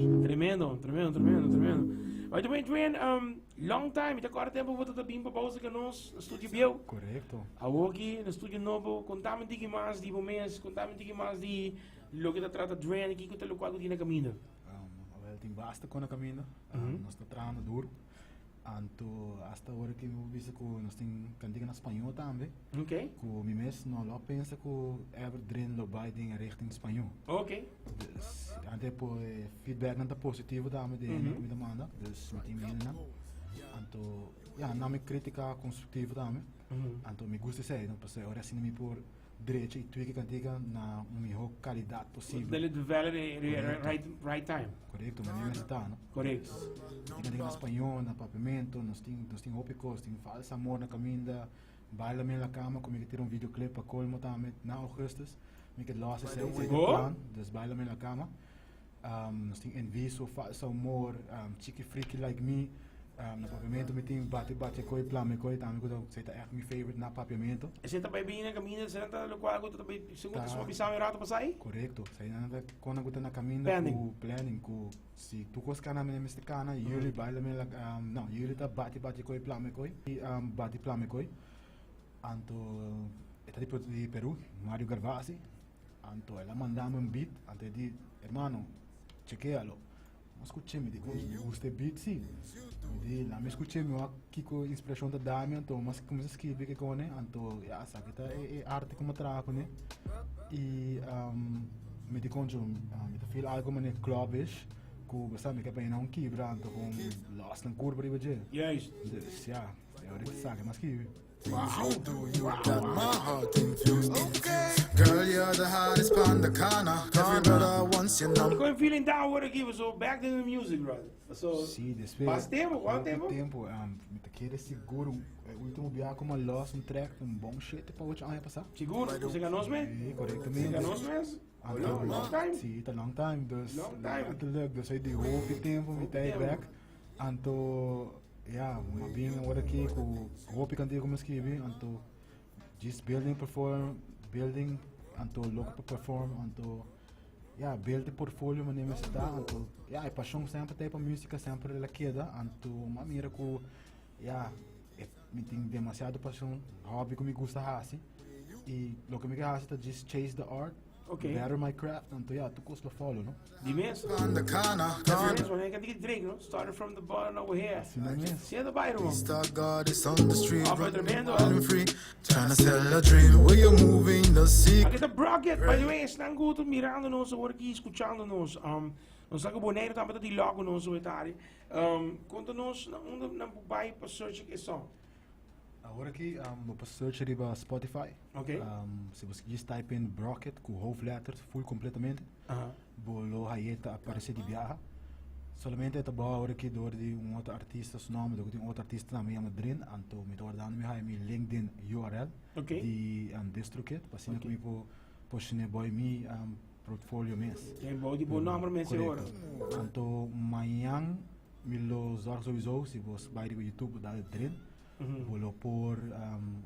Tremendo, tremendo, tremendo, tremendo. Mas também, Drin, long time, ita agora tempo vou estar bem para pausa que nós, no estúdio Biel. Correcto. Aqui, no estúdio novo, contamos um pouquinho mais de momentos, contamos um pouquinho mais de lo que trata Drin aqui, que está local aqui na caminho. Wel, tem basta com a caminho, nós estamos trabalhando duro. Anto, hasta agora que eu vi que nós temos cantiga na espanhol também. Ok. Que o mês não pensa que ever Drin lo vai em richting espanhol. Ok. Dus, ante po feedback não tá positivo também de me demanda, dus met e-mail anto, ja, não me crítica construtiva também. Anto, me gusta sei, não porque agora assim me por direito e tweak cantiga na melhor qualidade possível. Dele develop right time. Correto, mas nem está, não? Correto. Tem na espanhol, na papimento, nós temos ópicos, tem falsa amor na caminda, baila me na cama, como que ter videoclip para colmo também na augustus, me que losse sei plan, dus baila me na cama. Nós temos enviso, falsa amor, chicky freaky like me. Na papimento me tem bate coi plan me coi também que sei tá echt meu favorite na papimento. Você tá bem bem na caminho, você tá no qual agora também segundo sua visão errada para sair? Correto, sei nada quando agora na caminho com planning com se tu costa na minha mexicana, yuri baila me não, yuri tá bate coi plan me coi e bate plan me coi. Anto é tipo de Peru, Mario Garvasi. Anto ela mandava beat, anto de hermano, chequealo. Escutei me digo, gostei beat sim. De lá me escutei me aqui com inspiração da Dami, então mas como se escreve que com né, então já sabe que é arte como trago né. E me digo onde me feel algo mais clubish, que sabe que para não quebrar, então com lost na curva de hoje. Yes. Já, é hora de saber mas que Wow, you got my heart infused. Okay. Girl, you're the hottest on the corner. Every brother wants your number. I'm feeling down with it, so back to the music, brother. So, sim, después. Faz tempo, quanto tempo? Tempo, me te querer seguro. O último dia como lost track, bom shit para hoje ano passado. Seguro? Você ganhou mesmo? Sim, corretamente. Você ganhou mesmo? Long time? Sim, tá long time. Dus, long time. Het leuk, dus hij die hoop tempo, me tijd back. Anto, ja, maar bem agora aqui com hoop kan die como escrever, anto, just building, anto logo para perform, anto, ja, build portfolio mas nem está, anto, ja, a paixão sempre tem para música sempre ela queda, anto, uma mira com, ja, me tem demasiado paixão, hobby que me gusta assim, e lo que me gusta é just chase the art. Okay. Better my craft, então yeah, tu costa follow, no? Die mensen. On the corner. Ik heb die drink, no? Started from the bottom over here. Sim, é do bairro, mano. Star God is on the street. Tremendo. Running free. Trying to sell a dream. Where you moving the sea. Aqui tá Brocket, by the way, estão gut mirando-nos, agora aqui escutando-nos. Nós estamos bonito também tá de logo nos oitari. Conta-nos onde não vai para search que só. Agora aqui, vou para search ali para Spotify. Ok. Se você just type in Brocket com hoofdletters, full completamente, bolo haieta aparecer de viaja. Somente é bom agora aqui door de outro artista, seu nome, do um outro artista também chama Drin, então me door dando me LinkedIn URL de DistroKid, para assim que me push ne boy me portfolio mês. É bom de bom número mês agora. Então amanhã me lo zorg sowieso, se você vai para YouTube dá Drin. Vou pôr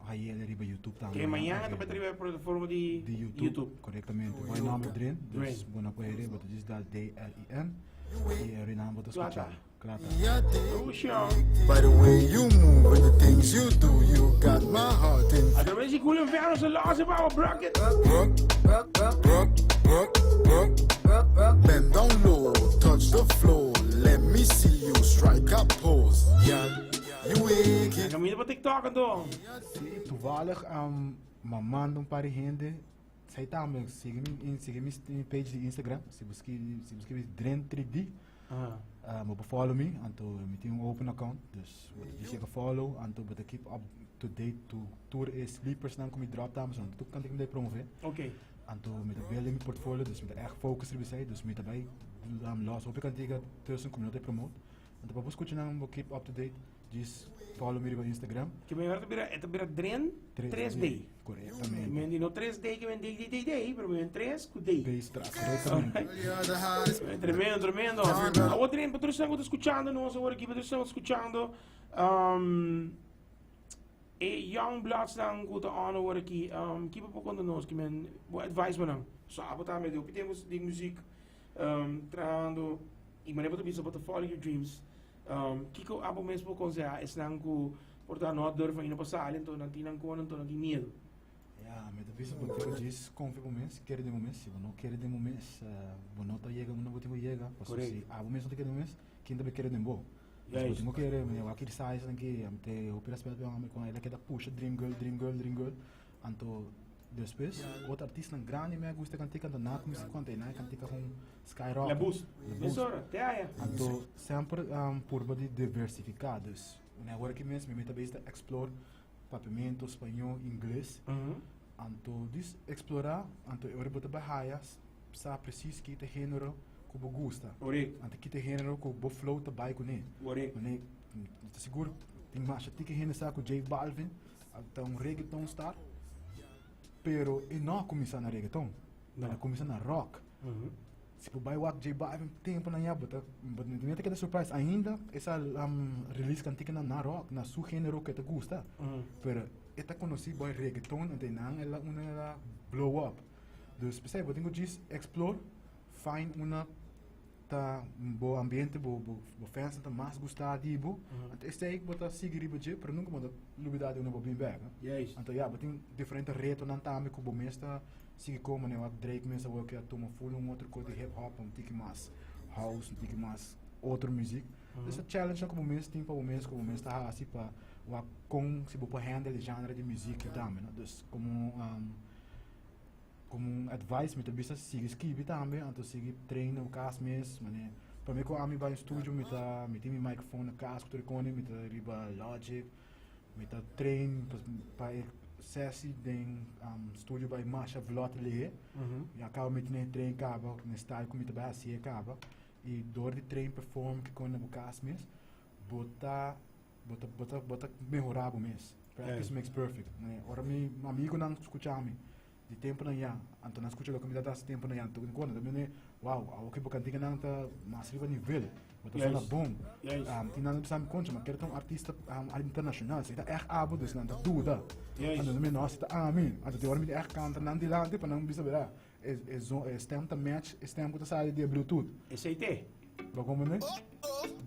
aí ele riba YouTube também. Que amanhã também tem a plataforma de YouTube. Corretamente. O nome é Drin, dus vou na poeira, vou dizer da D-R-I-N e é o nome vou escutar. Claro. By the way you move and the things you do, you got my heart in. Através de Julio Verno, se losse para o Brocket. Bend down low, touch the floor, let me see you strike a pose. Yeah. Caminho para TikTok então. Sim, toevallig mando para gente. Sei também, siga-me em page de Instagram. Se buscar Drin 3D, vou follow me. Então me tem open account, dus você que follow, então vou keep up to date to tour e sleepers dan como drop dames, want tu kan ik me promover. Oké. Então met de building portfolio, dus met echt focus erbij zijn, dus met daarbij los hoop ik kan tegen tussen community promote. Então para buscar vou keep up to date. Just follow me no Instagram. Que bem agora é bira Drin 3D. Corretamente. Men die no 3D que vem D, pero men 3 com D. Tremendo. A outra Drin, para estamos escutando, nós agora aqui estamos escutando Young Bloods dan goed aan hoor aqui. Keep up com nós que men advice me não. Só botar me deu, temos de música trando e maneira para você follow your dreams. Kiko abo mesmo conseja é não que portar não dor para ir para sair então não tem medo. Me da visa porque diz confio mês, quer de mês, se não quer de mês, não tá chega, não botigo chega, se abo mês não quer de mês, quem também quer de bom. Mas não quer, eu aqui sai que ante o perspectiva com ela que da puxa dream girl, anto depois outro artista grande me gusta cantar na música quando na cantar com Skyrock. La bus. Mesora, te aí. Anto sempre por de diversificados. Agora que mesmo me também está explore papimento, espanhol, inglês. Anto dis explorar, anto eu rebota bahaias, sa preciso que te gênero que eu gosta. Anto que te gênero que eu flow te bai com ele. Mas te seguro tem mais que gênero sa com J Balvin, então reggaeton star. Pero e não começa na reggaeton, ela começa na rock. Se eu bai o J Balvin tempo na minha bota, não tem que surprise ainda essa release cantica na rock, na su gênero que te gosta. Pero esta conheci boy reggaeton e não ela blow up. Dus percebe, eu tenho que explore, find uma bom ambiente, bom fans que mais gostar de bo. Então este aí botar seguir budget, para nunca botar novidade uma bem back. Então eu tenho diferentes retos na tame que bom mesmo sigue como né, o Drake mesmo eu quero tomar full outro coisa de hip hop, tique mais house, tique mais outra música. Essa challenge que bom mesmo tem para bom mesmo está assim para com se você handle gênero de música também, dus como advice me também sigue escrever também, então sigue treino o caso mesmo, né? Para mim quando eu vai no estúdio me tem meu microfone no caso que eu me tá riba Logic, me tá treino para sessi den estúdio vai marcha vlot ali, e acaba me tem treino acaba no style como me tá assim acaba e dor de treino perform que quando o caso mesmo, bota melhorar o mês. Practice makes perfect. Ora meu amigo não escuta-me de tempo na ya, então não escuta a comida das tempo na ya. Então quando também wow, o que porque cantiga não tá mais riba nível. Bota só na bom. Tem nada sabe conta, mas quero um artista internacional, se tá abo dus não tá dúvida. Então também nós tá amin. Então de hora me canta não de lá, para não bisa verá. É stem tá match, stem que tá sai de Bluetooth. Esse aí tem. Bagulho né?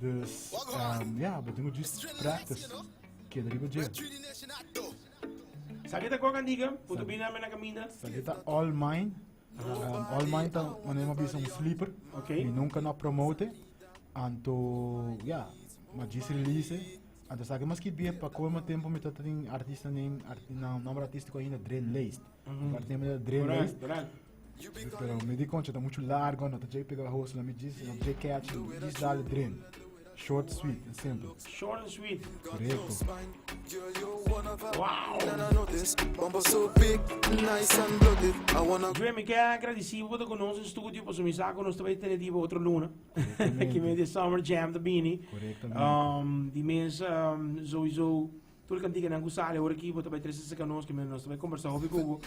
Dus we doen just practice. Que deriva de. Sakita ko kandiga, puto bina na kamina. Sakita all mine. All mine tá, maneira uma vez sleeper. E nunca na promote. Anto, mas diz release. Anto sabe mas que bem para como tempo me tá tem artista nem nome artístico ainda Drin laced. Para tempo Drin laced. Pero me di conta tá muito largo, não tá já pegar a host, me diz, não já catch, diz dá Drin. Short, sweet and simple. Short and sweet. Correto. Wow! Drin, me quero agradecer por conosco no estúdio, por me saco nós também ter outra luna. Que me de Summer Jam da Bini. Correto. Die mensen sowieso tudo que antiga não gostava, agora aqui vou também trazer conosco, que nós também conversamos com o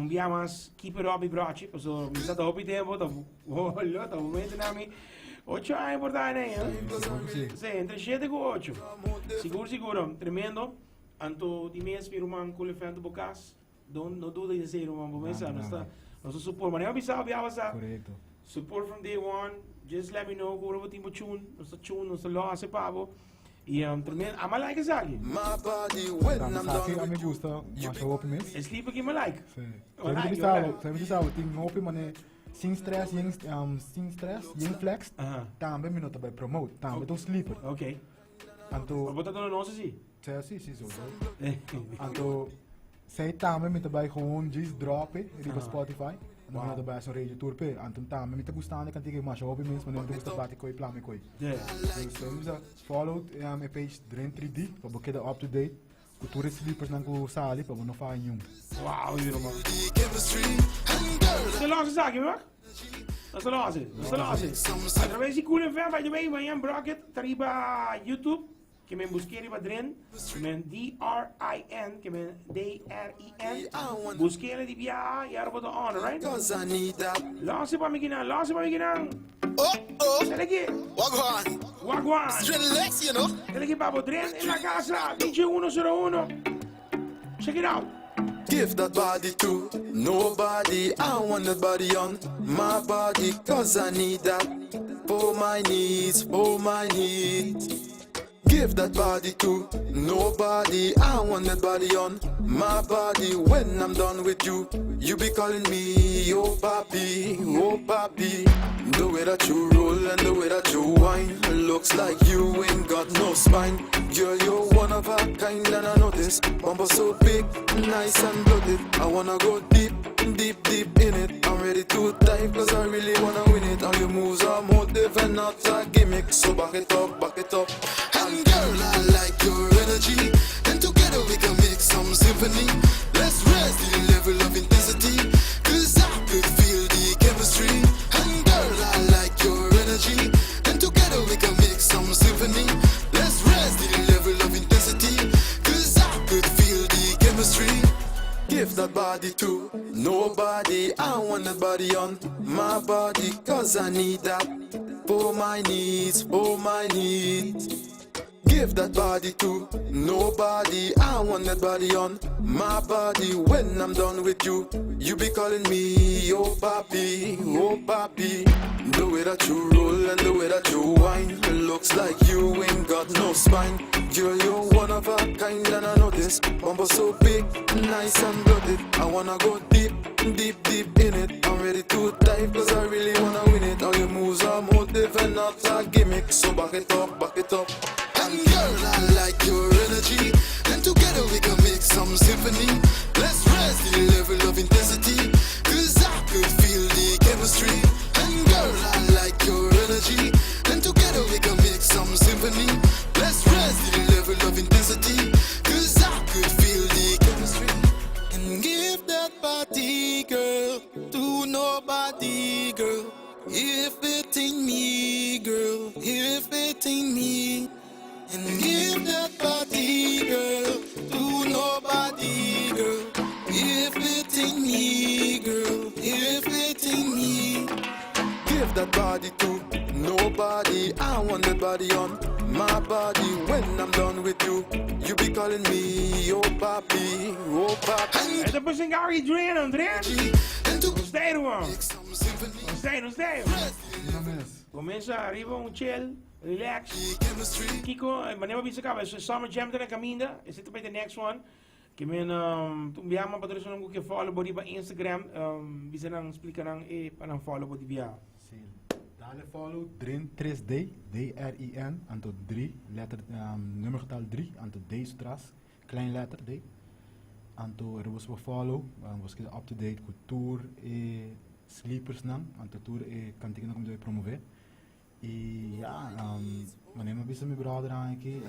Biamas, keep it up, broche, porque me está hopi tempo, tá olha, tá momento na mim. 8 é importante, né? Sim, entre 7 e 8. Seguro, tremendo. Anto de mês, meu irmão, com o elefante bocas, não dúvida de ser irmão, vou pensar, nós support, mas eu pensava, Correto. Support from day one, just let me know, agora vou ter tune, nós lá, se pavo. E tremendo, a like is ali. A me gusta, mas eu opino mesmo. É sleep aqui, me like. Sim. Sempre sabe, tem um opino, mas sem stress, sem flex, também me nota vai promote, também tô sleeper. Ok. Anto, vou botar no nosso sim. Sim, sou. Anto, sei também me também com diz drop, riba Spotify. Não é da base radio tour pe, anto também me tá gostando que antiga mas hobby mesmo, não gusta bater coi plame coi. So follow a page Drin 3D para você da up to date. Cultura sleepers não go sali para não fazer nenhum. Uau, irmão. Você logo sabe, meu? Você logo. Através de cool FM, by the way, vai em bracket, triba YouTube, que me busquei riba Drin, que me D-R-I-N, que me D-R-I-N. Busquei ele de via e agora vou dar on, right? Losse para me guinar. Ele aqui. Wagwan. Ele aqui para o Drin em la casa, DJ101. Check it out. Give that body to nobody. I want that body on my body, cause I need that. for my needs, for my needs. Give that body to nobody. I want that body on my body. When I'm done with you, you be calling me, oh papi, oh papi. The way that you roll and the way that you whine, looks like you ain't got no spine. Girl, you're one of a kind and I notice. Bumper so big, nice and bloated. I wanna go deep, deep, deep in it. I'm ready to dive cause I really wanna win it. All your moves are motive and not a gimmick. So back it up, back it up. And girl, I like your energy. And together we can make some symphony. Let's raise the level of intensity, cause I could feel the chemistry. And girl, I like your energy. And together we can make some symphony. Let's raise the level of intensity, cause I could feel the chemistry. Give that body to nobody. I want that body on my body, cause I need that for my needs, for my needs. Give that body to nobody. I want that body on my body. When I'm done with you, you be calling me, oh papi, oh papi. The way that you roll and the way that you whine, looks like you ain't got no spine. Girl, you're one of a kind and I notice. Bumper so big, nice and bloated. I wanna go deep, deep, deep in it. I'm ready to dive cause I really wanna win it. All your moves are motive and not a gimmick. So back it up, back it up. And girl, I like your energy. And together we can make some symphony. Let's raise the level of intensity, cause I could feel the chemistry. And girl, I like your energy. And together we can make some symphony. Let's raise the level of intensity, cause I could feel the chemistry. And give that body, girl, to nobody, girl. If it ain't me, girl, if it ain't me. And give that body, girl, to nobody, girl. If it ain't me, girl, if it ain't me. Give that body to nobody. I want that body on my body. When I'm done with you, you be calling me, oh papi, oh papi. Esta pues en Gary Drin, André. Stay man. Stay. Comienza arriba un chill, relax. Kiko, wanneer we acá, es Summer Jam de caminda. Is zit bij de next one. Que men toen via maar padre zo'n goede follow body bij Instagram. We zijn aan explicar aan aan follow body via. Dale follow Drin 3D, D-R-I-N, aantal 3, letter, nummergetal 3, aantal D stras, klein letter D. Aantal er was we follow, was ik up to date com tour e sleepers nan, aantal tour e kantigen nog om te promover. E ja, wanneer we bezig met brother aankijken,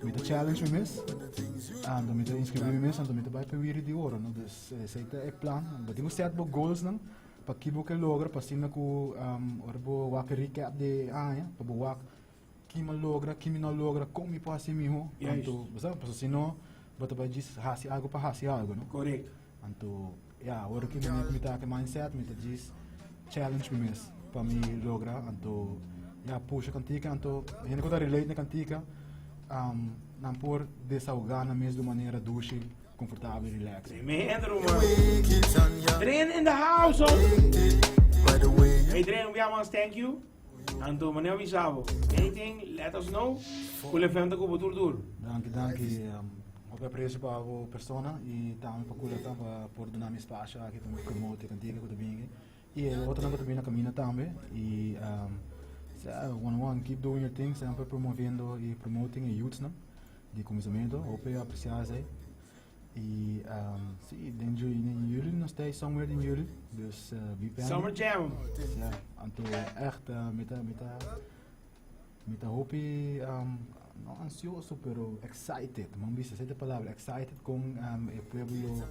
met de challenge we mis, en dan met de inscriptie we mis, en dan met de bijpeweren die horen. Dus zei ik plan, maar die moest set op goals dan. Pakibo ke logra pasina ko orbo wak recap de aya pabo wak kima logra kimi no logra komi pa si miho anto basta paso sino bata ba jis hasi algo no Correct. anto ya ora ki mi ta ke mindset mi ta jis challenge mi mes pa mi logra anto ya puxa cantica anto hene ko ta relate na cantica nampor desahogar na mes de maneira dúcil, confortável e relax. Drin in the house, oh. Hey Drin, we want to thank you. And to meneer Wisabo, anything, let us know. Kule femte ko betul dur. Danke. Op aprecio para a persona e também para kule para por donar mi espaço aqui para promover cantiga com também. E outra coisa também na caminha também e 101 keep doing your thing, sempre promovendo e promoting youths, não? De começamento, hope apreciar zij. E denk in juli nog steeds somewhere in juli, dus wie ben Summer Jam. Ja, anto echt met de hoop no ansioso pero excited, man bisa essa palavra excited com o pueblo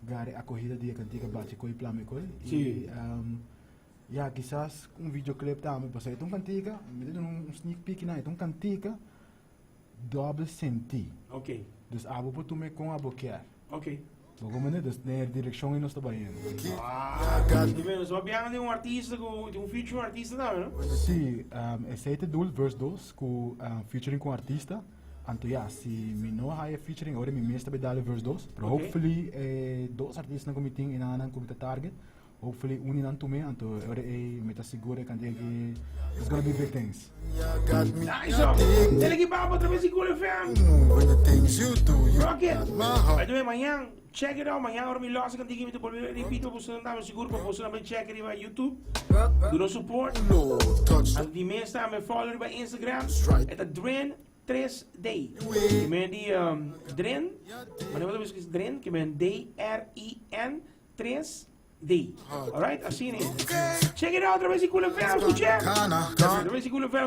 gare acogida de cantiga bate coi plame coi. Sim. Ja, quizás videoclip também, para sair cantiga, me deu sneak peek na cantiga double senti. Ok. Dus abo po tu me com abo quer. Ok. Bogomene, dus na direção e nós trabalhando. Divino, so abbiamo di un artista, di un feature artista também, não? Sim, esse é o doel, verse 2, com featuring com artista. Anto ja, se me não há featuring, agora me mestre vai dar verse 2. Pero hopefully, dois artistas na comiting e na comita target. hopefully uni dan to me and to meta seguro kan degi it's gonna be big things. Nice up. Dele que papo outra vez seguro fam. When the things you do, you Rock it. my heart. By the way, amanhã, check it out. Amanhã, ahora me lost kan digi me to repito, você não dá seguro para você também check it by YouTube. Do no support. No touch. Als die mensen staan met follow bij Instagram, Right. het is Drin 3D. Je bent die Drin, maar dan wat is Drin? Je bent DRIN 3D. Alright, als je niet. Check it out, er is die coole films, goed check. Kana, Er is die coole films.